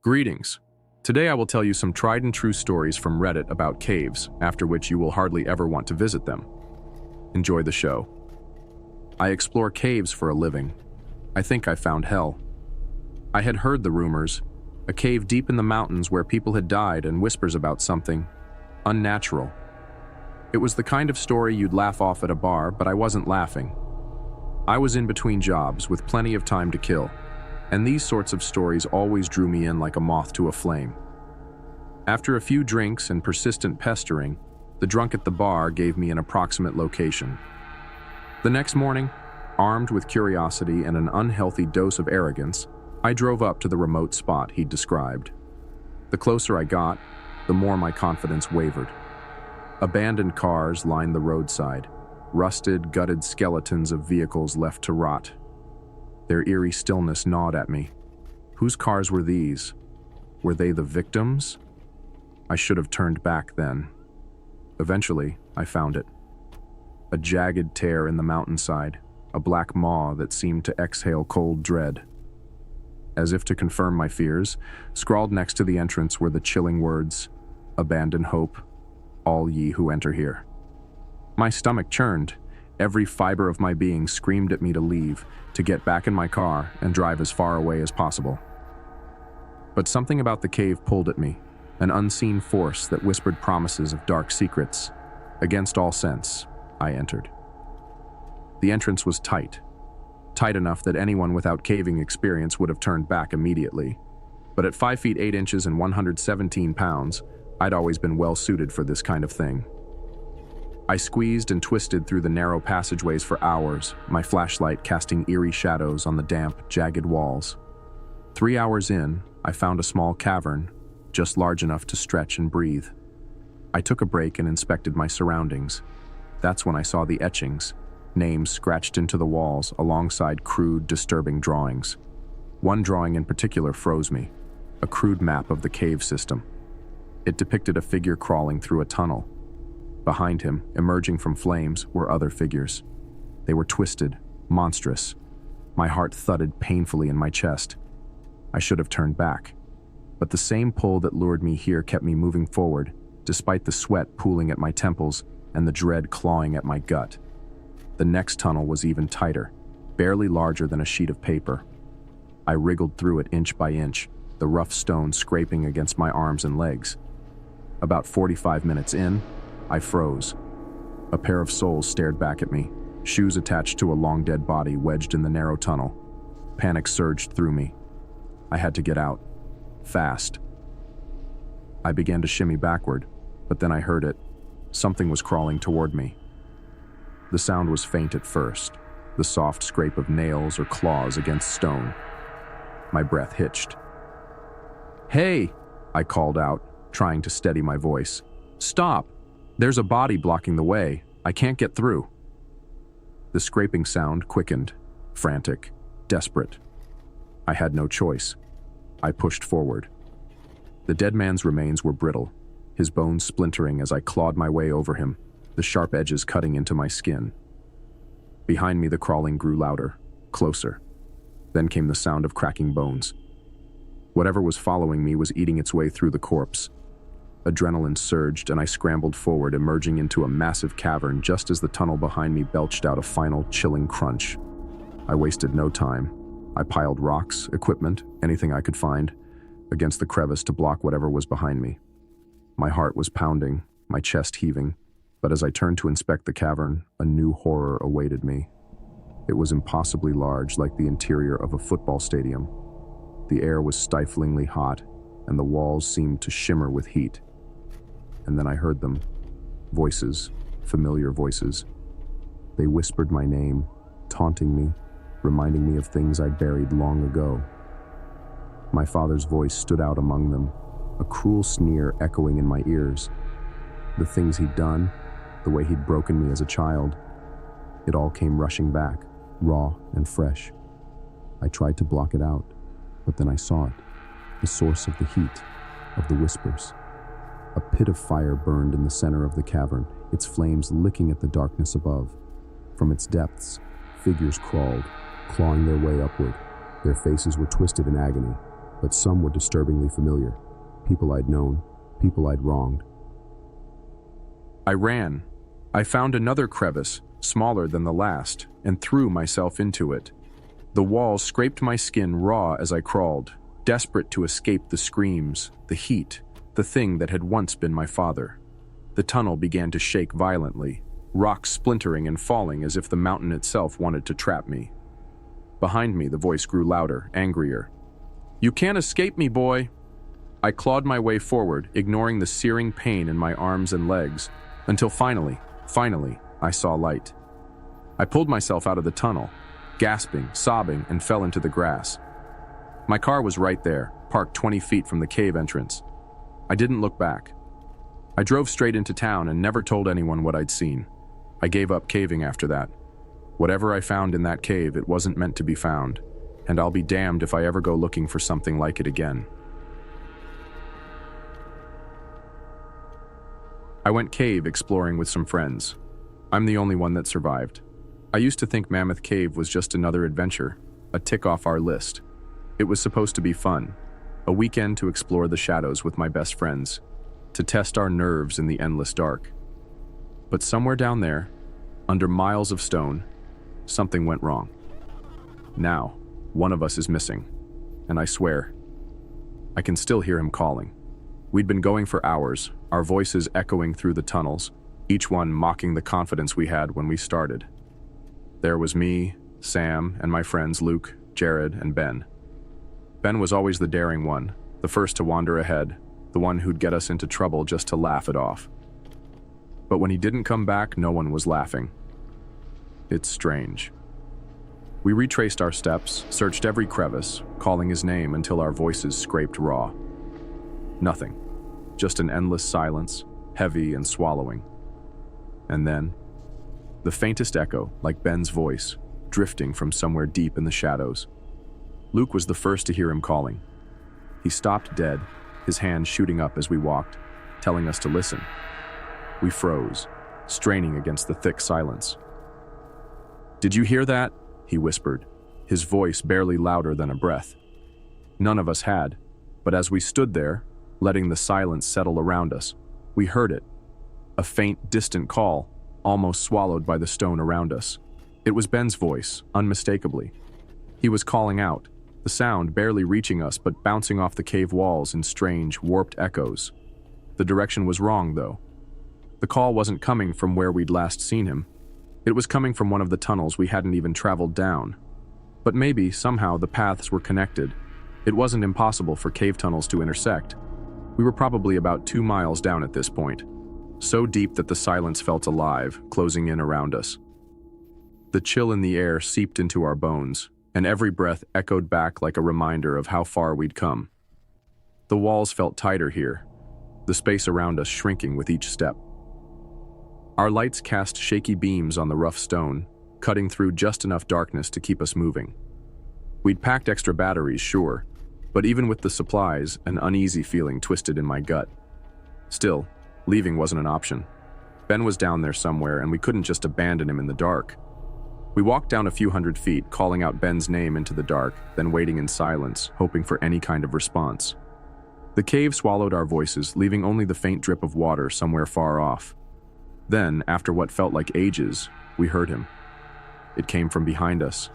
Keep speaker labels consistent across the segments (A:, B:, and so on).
A: Greetings. Today I will tell you some tried and true stories from Reddit about caves, after which you will hardly ever want to visit them. Enjoy the show. I explore caves for a living. I think I found hell. I had heard the rumors, a cave deep in the mountains where people had died, and whispers about something unnatural. It was the kind of story you'd laugh off at a bar, but I wasn't laughing. I was in between jobs with plenty of time to kill, and these sorts of stories always drew me in like a moth to a flame. After a few drinks and persistent pestering, the drunk at the bar gave me an approximate location. The next morning, armed with curiosity and an unhealthy dose of arrogance, I drove up to the remote spot he'd described. The closer I got, the more my confidence wavered. Abandoned cars lined the roadside, rusted, gutted skeletons of vehicles left to rot. Their eerie stillness gnawed at me. Whose cars were these? Were they the victims? I should have turned back then. Eventually, I found it. A jagged tear in the mountainside, a black maw that seemed to exhale cold dread. As if to confirm my fears, scrawled next to the entrance were the chilling words, "Abandon hope, all ye who enter here." My stomach churned. Every fiber of my being screamed at me to leave, to get back in my car and drive as far away as possible. But something about the cave pulled at me, an unseen force that whispered promises of dark secrets. Against all sense, I entered. The entrance was tight enough that anyone without caving experience would have turned back immediately. But at 5 feet 8 inches and 117 pounds, I'd always been well suited for this kind of thing. I squeezed and twisted through the narrow passageways for hours, my flashlight casting eerie shadows on the damp, jagged walls. 3 hours in, I found a small cavern, just large enough to stretch and breathe. I took a break and inspected my surroundings. That's when I saw the etchings, names scratched into the walls alongside crude, disturbing drawings. One drawing in particular froze me, a crude map of the cave system. It depicted a figure crawling through a tunnel. Behind him, emerging from flames, were other figures. They were twisted, monstrous. My heart thudded painfully in my chest. I should have turned back. But the same pull that lured me here kept me moving forward, despite the sweat pooling at my temples and the dread clawing at my gut. The next tunnel was even tighter, barely larger than a sheet of paper. I wriggled through it inch by inch, the rough stone scraping against my arms and legs. About 45 minutes in, I froze. A pair of soles stared back at me, shoes attached to a long dead body wedged in the narrow tunnel. Panic surged through me. I had to get out. Fast. I began to shimmy backward, but then I heard it. Something was crawling toward me. The sound was faint at first, the soft scrape of nails or claws against stone. My breath hitched. "Hey!" I called out, trying to steady my voice. "Stop! There's a body blocking the way. I can't get through." The scraping sound quickened, frantic, desperate. I had no choice. I pushed forward. The dead man's remains were brittle, his bones splintering as I clawed my way over him, the sharp edges cutting into my skin. Behind me, the crawling grew louder, closer. Then came the sound of cracking bones. Whatever was following me was eating its way through the corpse. Adrenaline surged, and I scrambled forward, emerging into a massive cavern just as the tunnel behind me belched out a final, chilling crunch. I wasted no time. I piled rocks, equipment, anything I could find, against the crevice to block whatever was behind me. My heart was pounding, my chest heaving, but as I turned to inspect the cavern, a new horror awaited me. It was impossibly large, like the interior of a football stadium. The air was stiflingly hot, and the walls seemed to shimmer with heat. And then I heard them. Voices, familiar voices. They whispered my name, taunting me, reminding me of things I'd buried long ago. My father's voice stood out among them, a cruel sneer echoing in my ears. The things he'd done, the way he'd broken me as a child, it all came rushing back, raw and fresh. I tried to block it out, but then I saw it, the source of the heat, of the whispers. A pit of fire burned in the center of the cavern, its flames licking at the darkness above. From its depths, figures crawled, clawing their way upward. Their faces were twisted in agony,
B: but some were disturbingly familiar. People I'd known, people I'd wronged.
A: I ran. I found another crevice, smaller than the last, and threw myself into it. The walls scraped my skin raw as I crawled, desperate to escape the screams, the heat, the thing that had once been my father. The tunnel began to shake violently, rocks splintering and falling as if the mountain itself wanted to trap me. Behind me, the voice grew louder, angrier. "You can't escape me, boy!" I clawed my way forward, ignoring the searing pain in my arms and legs, until finally, I saw light. I pulled myself out of the tunnel, gasping, sobbing, and fell into the grass. My car was right there, parked 20 feet from the cave entrance. I didn't look back. I drove straight into town and never told anyone what I'd seen. I gave up caving after that. Whatever I found in that cave, it wasn't meant to be found, and I'll be damned if I ever go looking for something like it again. I went cave exploring with some friends. I'm the only one that survived. I used to think Mammoth Cave was just another adventure, a tick off our list. It was supposed to be fun, a weekend to explore the shadows with my best friends, to test our nerves in the endless dark. But somewhere down there, under miles of stone, something went wrong. Now, one of us is missing, and I swear, I can still hear him calling. We'd been going for hours, our voices echoing through the tunnels, each one mocking the confidence we had when we started. There was me, Sam, and my friends Luke, Jared, and Ben. Ben was always the daring one, the first to wander ahead, the one who'd get us into trouble just to laugh it off. But when he didn't come back, no one was laughing. It's strange. We retraced our steps, searched every crevice, calling his name until our voices scraped raw. Nothing. Just an endless silence, heavy and swallowing. And then, the faintest echo, like Ben's voice, drifting from somewhere deep in the shadows. Luke was the first to hear him calling. He stopped dead, his hand shooting up as we walked, telling us to listen. We froze, straining against the thick silence. "Did you hear that?" he whispered, his voice barely louder than a breath. None of us had, but as we stood there, letting the silence settle around us, we heard it. A faint, distant call, almost swallowed by the stone around us. It was Ben's voice, unmistakably. He was calling out, the sound barely reaching us but bouncing off the cave walls in strange, warped echoes. The direction was wrong, though. The call wasn't coming from where we'd last seen him. It was coming from one of the tunnels we hadn't even traveled down. But maybe, somehow, the paths were connected. It wasn't impossible for cave tunnels to intersect. We were probably about 2 miles down at this point, so deep that the silence felt alive, closing in around us. The chill in the air seeped into our bones, and every breath echoed back like a reminder of how far we'd come. The walls felt tighter here, the space around us shrinking with each step. Our lights cast shaky beams on the rough stone, cutting through just enough darkness to keep us moving. We'd packed extra batteries, sure, but even with the supplies, an uneasy feeling twisted in my gut. Still, leaving wasn't an option. Ben was down there somewhere, and we couldn't just abandon him in the dark. We walked down a few hundred feet, calling out Ben's name into the dark, then waiting in silence, hoping for any kind of response. The cave swallowed our voices, leaving only the faint drip of water somewhere far off. Then, after what felt like ages, we heard him. It came from behind us.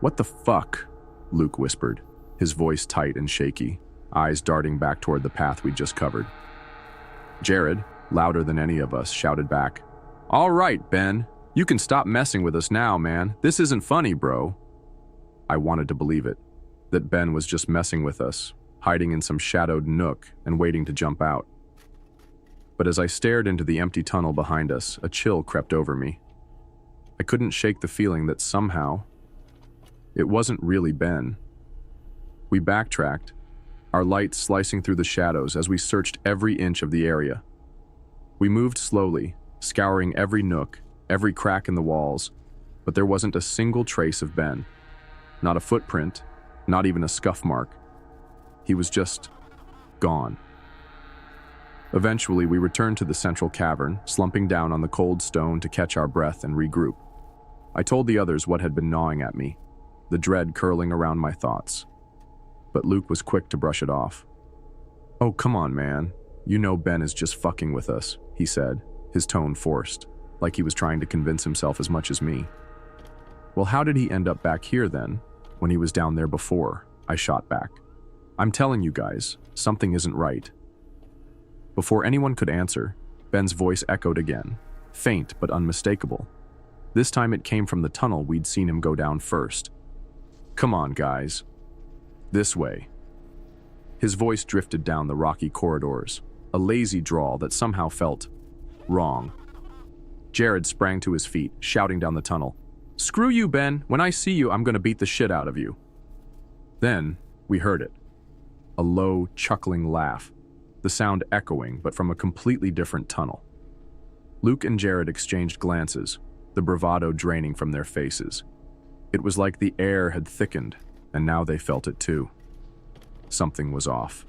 A: "What the fuck?" Luke whispered, his voice tight and shaky, eyes darting back toward the path we'd just covered. Jared, louder than any of us, shouted back, "All right, Ben. You can stop messing with us now, man. This isn't funny, bro." I wanted to believe it, that Ben was just messing with us, hiding in some shadowed nook and waiting to jump out. But as I stared into the empty tunnel behind us, a chill crept over me. I couldn't shake the feeling that somehow, it wasn't really Ben. We backtracked, our lights slicing through the shadows as we searched every inch of the area. We moved slowly, scouring every nook, every crack in the walls, but there wasn't a single trace of Ben. Not a footprint, not even a scuff mark. He was just gone. Eventually, we returned to the central cavern, slumping down on the cold stone to catch our breath and regroup. I told the others what had been gnawing at me, the dread curling around my thoughts. but Luke was quick to brush it off. "Oh, come on, man. You know Ben is just fucking with us," he said, his tone forced, like he was trying to convince himself as much as me. "Well, how did he end up back here then, when he was down there before?" I shot back. "I'm telling you guys, something isn't right." Before anyone could answer, Ben's voice echoed again, faint but unmistakable. This time it came from the tunnel we'd seen him go down first. "Come on, guys. This way." His voice drifted down the rocky corridors, a lazy drawl that somehow felt wrong. Jared sprang to his feet, shouting down the tunnel, "Screw you, Ben. When I see you, I'm gonna beat the shit out of you." Then, we heard it. A low, chuckling laugh, the sound echoing, but from a completely different tunnel. Luke and Jared exchanged glances, the bravado draining from their faces. It was like the air had thickened, and now they felt it too. Something was off.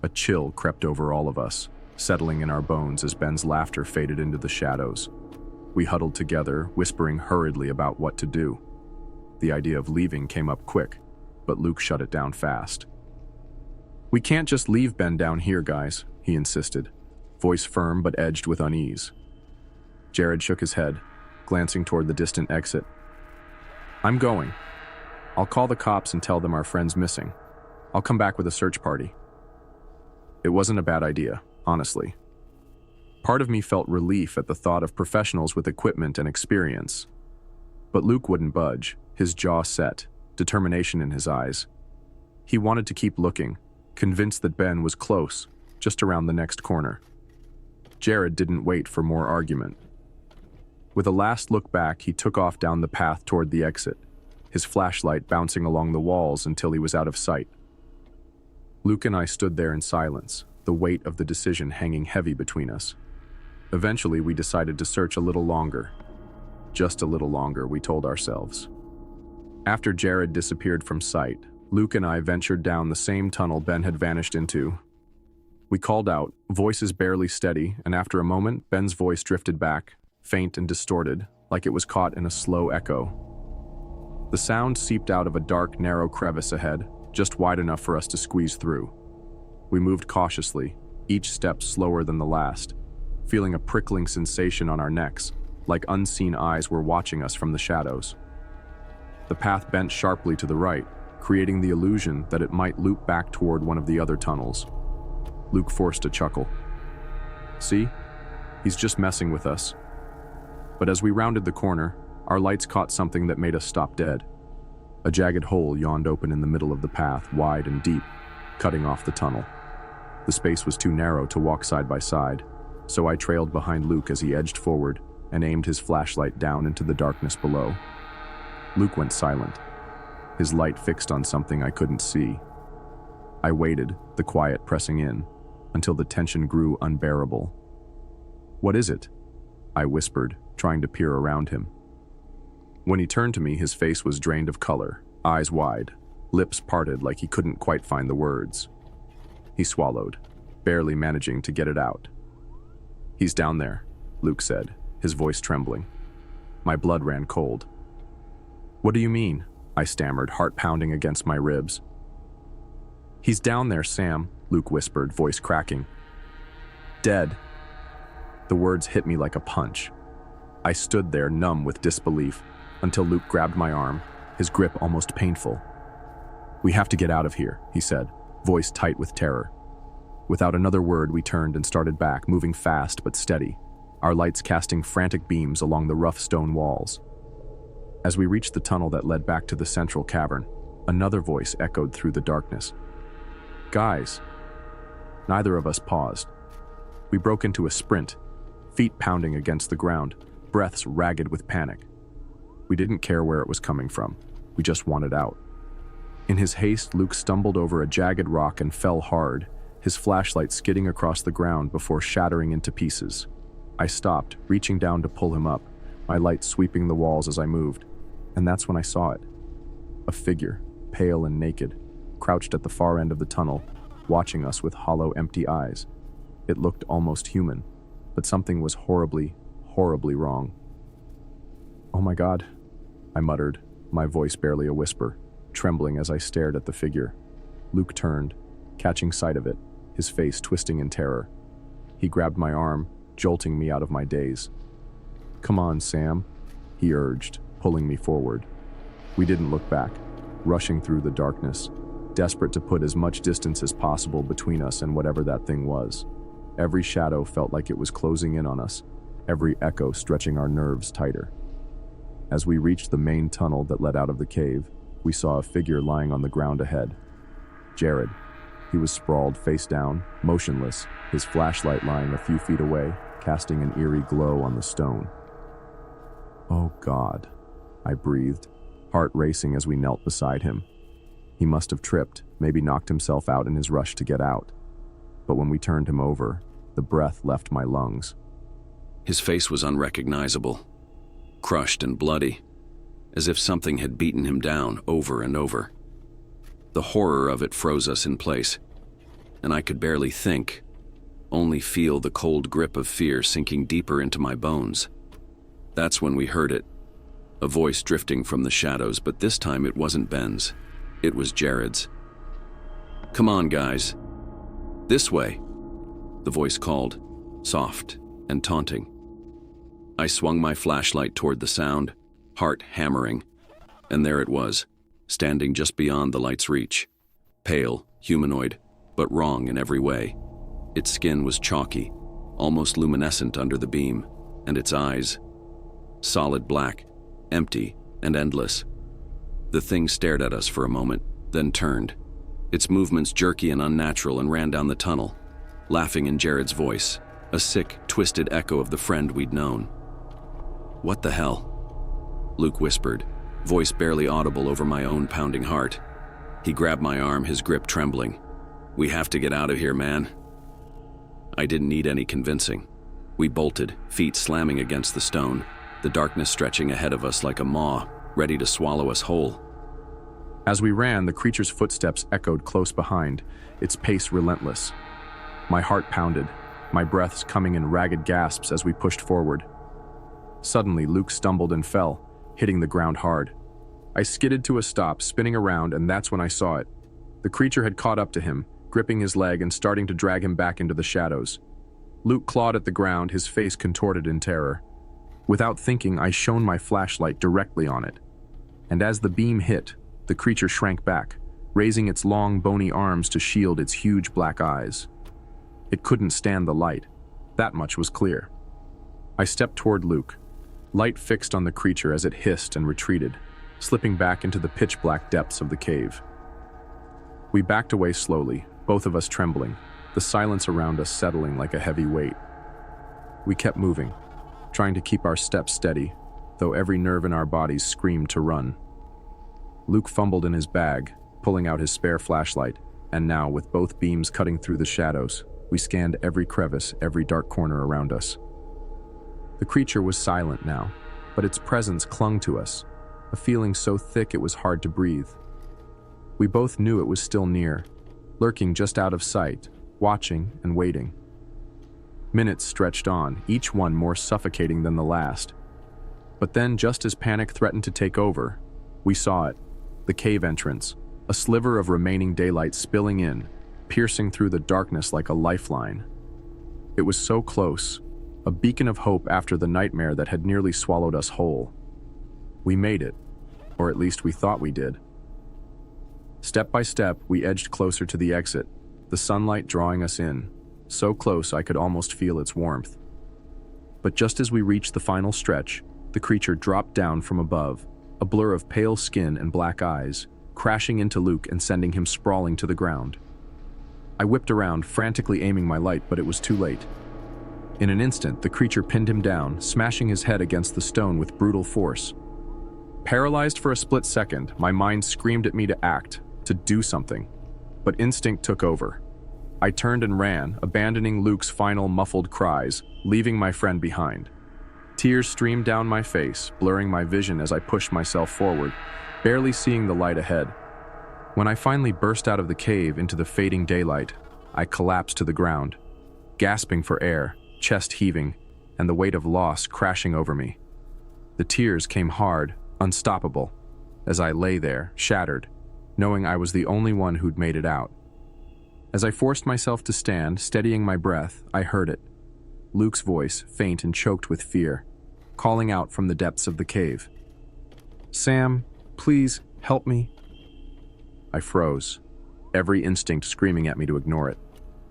A: A chill crept over all of us, settling in our bones as Ben's laughter faded into the shadows. We huddled together, whispering hurriedly about what to do. The idea of leaving came up quick, but Luke shut it down fast. "We can't just leave Ben down here, guys," he insisted, voice firm but edged with unease. Jared shook his head, glancing toward the distant exit. "I'm going. I'll call the cops and tell them our friend's missing. I'll come back with a search party." It wasn't a bad idea, honestly. Part of me felt relief at the thought of professionals with equipment and experience. But Luke wouldn't budge, his jaw set, determination in his eyes. He wanted to keep looking, convinced that Ben was close, just around the next corner. Jared didn't wait for more argument. With a last look back, he took off down the path toward the exit, his flashlight bouncing along the walls until he was out of sight. Luke and I stood there in silence, the weight of the decision hanging heavy between us. Eventually, we decided to search a little longer. Just a little longer, we told ourselves. After Jared disappeared from sight, Luke and I ventured down the same tunnel Ben had vanished into. We called out, voices barely steady, and after a moment, Ben's voice drifted back, faint and distorted, like it was caught in a slow echo. The sound seeped out of a dark, narrow crevice ahead, just wide enough for us to squeeze through. We moved cautiously, each step slower than the last, feeling a prickling sensation on our necks, like unseen eyes were watching us from the shadows. The path bent sharply to the right, creating the illusion that it might loop back toward one of the other tunnels. Luke forced a chuckle. "See? He's just messing with us." But as we rounded the corner, our lights caught something that made us stop dead. A jagged hole yawned open in the middle of the path, wide and deep, cutting off the tunnel. The space was too narrow to walk side by side, so I trailed behind Luke as he edged forward and aimed his flashlight down into the darkness below. Luke went silent, his light fixed on something I couldn't see. I waited, the quiet pressing in, until the tension grew unbearable. "What is it?" I whispered, trying to peer around him. When he turned to me, his face was drained of color, eyes wide, lips parted like he couldn't quite find the words. He swallowed, barely managing to get it out. "He's down there," Luke said, his voice trembling. My blood ran cold. "What do you mean?" I stammered, heart pounding against my ribs. "He's down there, Sam," Luke whispered, voice cracking. "Dead." The words hit me like a punch. I stood there, numb with disbelief, until Luke grabbed my arm, his grip almost painful. "We have to get out of here," he said, voice tight with terror. Without another word, we turned and started back, moving fast but steady, our lights casting frantic beams along the rough stone walls. As we reached the tunnel that led back to the central cavern, another voice echoed through the darkness. "Guys." Neither of us paused. We broke into a sprint, feet pounding against the ground, breaths ragged with panic. We didn't care where it was coming from. We just wanted out. In his haste, Luke stumbled over a jagged rock and fell hard, his flashlight skidding across the ground before shattering into pieces. I stopped, reaching down to pull him up, my light sweeping the walls as I moved, and that's when I saw it. A figure, pale and naked, crouched at the far end of the tunnel, watching us with hollow, empty eyes. It looked almost human, but something was horribly, horribly wrong. "Oh my God," I muttered, my voice barely a whisper, trembling as I stared at the figure. Luke turned, catching sight of it, his face twisting in terror. He grabbed my arm, jolting me out of my daze. "Come on, Sam," he urged, pulling me forward. We didn't look back, rushing through the darkness, desperate to put as much distance as possible between us and whatever that thing was. Every shadow felt like it was closing in on us, every echo stretching our nerves tighter. As we reached the main tunnel that led out of the cave, we saw a figure lying on the ground ahead. Jared. He was sprawled face down, motionless, his flashlight lying a few feet away, casting an eerie glow on the stone. "Oh God," I breathed, heart racing as we knelt beside him. He must have tripped, maybe knocked himself out in his rush to get out. But when we turned him over, the breath left my lungs.
C: His face was unrecognizable, crushed and bloody, as if something had beaten him down over and over. The horror of it froze us in place, and I could barely think, only feel the cold grip of fear sinking deeper into my bones. That's when we heard it, a voice drifting from the shadows, but this time it wasn't Ben's, it was Jared's. "Come on, guys. This way," the voice called, soft and taunting. I swung my flashlight toward the sound, heart hammering, and there it was, standing just beyond the light's reach. Pale, humanoid, but wrong in every way. Its skin was chalky, almost luminescent under the beam, and its eyes, solid black, empty and endless. The thing stared at us for a moment, then turned, its movements jerky and unnatural, and ran down the tunnel, laughing in Jared's voice, a sick, twisted echo of the friend we'd known. "What the hell?" Luke whispered, voice barely audible over my own pounding heart. He grabbed my arm, his grip trembling. "We have to get out of here, man." I didn't need any convincing. We bolted, feet slamming against the stone, the darkness stretching ahead of us like a maw, ready to swallow us whole.
A: As we ran, the creature's footsteps echoed close behind, its pace relentless. My heart pounded, my breaths coming in ragged gasps as we pushed forward. Suddenly, Luke stumbled and fell, hitting the ground hard. I skidded to a stop, spinning around, and that's when I saw it. The creature had caught up to him, gripping his leg and starting to drag him back into the shadows. Luke clawed at the ground, his face contorted in terror. Without thinking, I shone my flashlight directly on it. And as the beam hit, the creature shrank back, raising its long, bony arms to shield its huge black eyes. It couldn't stand the light. That much was clear. I stepped toward Luke, light fixed on the creature as it hissed and retreated, slipping back into the pitch-black depths of the cave. We backed away slowly, both of us trembling, the silence around us settling like a heavy weight. We kept moving, trying to keep our steps steady, though every nerve in our bodies screamed to run. Luke fumbled in his bag, pulling out his spare flashlight, and now, with both beams cutting through the shadows, we scanned every crevice, every dark corner around us. The creature was silent now, but its presence clung to us, a feeling so thick it was hard to breathe. We both knew it was still near, lurking just out of sight, watching and waiting. Minutes stretched on, each one more suffocating than the last. But then, just as panic threatened to take over, we saw it, the cave entrance, a sliver of remaining daylight spilling in, piercing through the darkness like a lifeline. It was so close, a beacon of hope after the nightmare that had nearly swallowed us whole. We made it, or at least we thought we did. Step by step, we edged closer to the exit, the sunlight drawing us in, so close I could almost feel its warmth. But just as we reached the final stretch, the creature dropped down from above, a blur of pale skin and black eyes, crashing into Luke and sending him sprawling to the ground. I whipped around, frantically aiming my light, but it was too late. In an instant, the creature pinned him down, smashing his head against the stone with brutal force. Paralyzed for a split second, my mind screamed at me to act, to do something. But instinct took over. I turned and ran, abandoning Luke's final muffled cries, leaving my friend behind. Tears streamed down my face, blurring my vision as I pushed myself forward, barely seeing the light ahead. When I finally burst out of the cave into the fading daylight, I collapsed to the ground, gasping for air, chest heaving, and the weight of loss crashing over me. The tears came hard, unstoppable, as I lay there, shattered, knowing I was the only one who'd made it out. As I forced myself to stand, steadying my breath, I heard it. Luke's voice, faint and choked with fear, calling out from the depths of the cave. "Sam, please, help me." I froze, every instinct screaming at me to ignore it,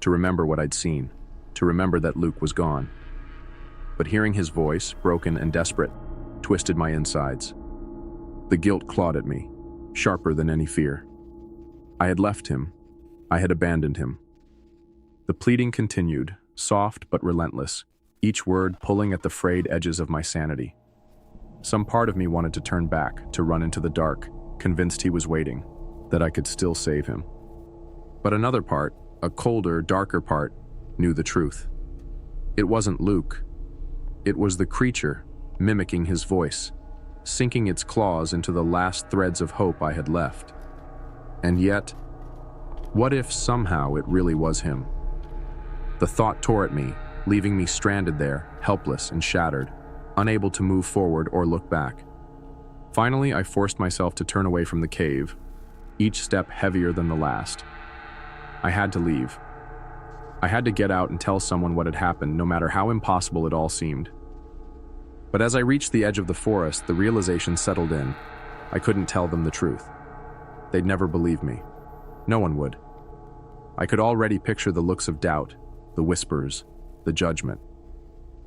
A: to remember what I'd seen, to remember that Luke was gone. But hearing his voice, broken and desperate, twisted my insides. The guilt clawed at me, sharper than any fear. I had left him. I had abandoned him. The pleading continued, soft but relentless, each word pulling at the frayed edges of my sanity. Some part of me wanted to turn back, to run into the dark, convinced he was waiting, that I could still save him. But another part, a colder, darker part, knew the truth. It wasn't Luke. It was the creature, mimicking his voice, sinking its claws into the last threads of hope I had left. And yet, what if somehow it really was him? The thought tore at me, leaving me stranded there, helpless and shattered, unable to move forward or look back. Finally, I forced myself to turn away from the cave, each step heavier than the last. I had to leave. I had to get out and tell someone what had happened, no matter how impossible it all seemed. But as I reached the edge of the forest, the realization settled in. I couldn't tell them the truth. They'd never believe me. No one would. I could already picture the looks of doubt, the whispers, the judgment.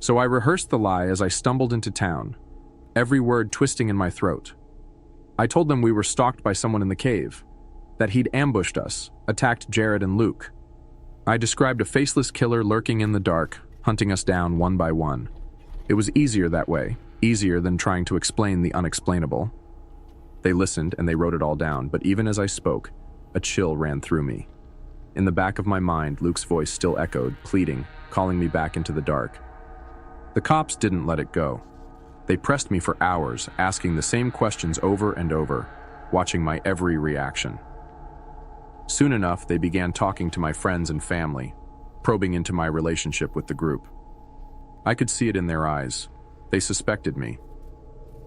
A: So I rehearsed the lie as I stumbled into town, every word twisting in my throat. I told them we were stalked by someone in the cave, that he'd ambushed us, attacked Jared and Luke. I described a faceless killer lurking in the dark, hunting us down one by one. It was easier that way, easier than trying to explain the unexplainable. They listened and they wrote it all down, but even as I spoke, a chill ran through me. In the back of my mind, Luke's voice still echoed, pleading, calling me back into the dark. The cops didn't let it go. They pressed me for hours, asking the same questions over and over, watching my every reaction. Soon enough, they began talking to my friends and family, probing into my relationship with the group. I could see it in their eyes. They suspected me.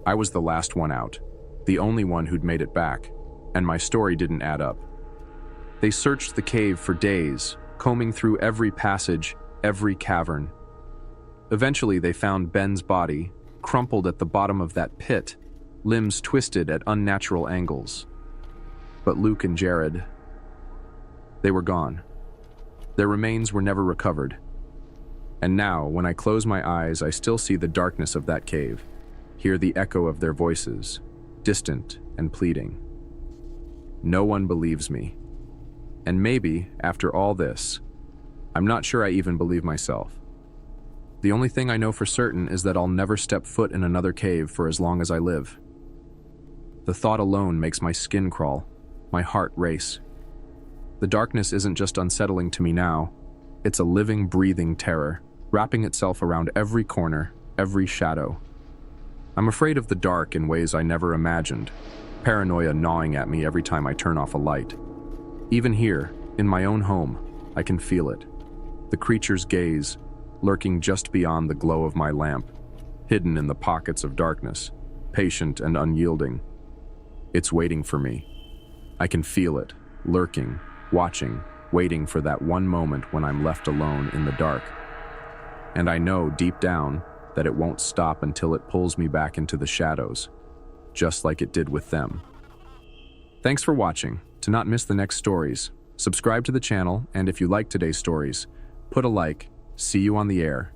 A: I was the last one out, the only one who'd made it back, and my story didn't add up. They searched the cave for days, combing through every passage, every cavern. Eventually, they found Ben's body, crumpled at the bottom of that pit, limbs twisted at unnatural angles. But Luke and Jared, they were gone. Their remains were never recovered. And now, when I close my eyes, I still see the darkness of that cave, hear the echo of their voices, distant and pleading. No one believes me. And maybe, after all this, I'm not sure I even believe myself. The only thing I know for certain is that I'll never step foot in another cave for as long as I live. The thought alone makes my skin crawl, my heart race. The darkness isn't just unsettling to me now, it's a living, breathing terror, wrapping itself around every corner, every shadow. I'm afraid of the dark in ways I never imagined, paranoia gnawing at me every time I turn off a light. Even here, in my own home, I can feel it. The creature's gaze, lurking just beyond the glow of my lamp, hidden in the pockets of darkness, patient and unyielding. It's waiting for me. I can feel it, lurking, watching, waiting for that one moment when I'm left alone in the dark. And I know deep down that it won't stop until it pulls me back into the shadows, just like it did with them. Thanks for watching. To not miss the next stories, subscribe to the channel, and if you like today's stories, put a like. See you on the air.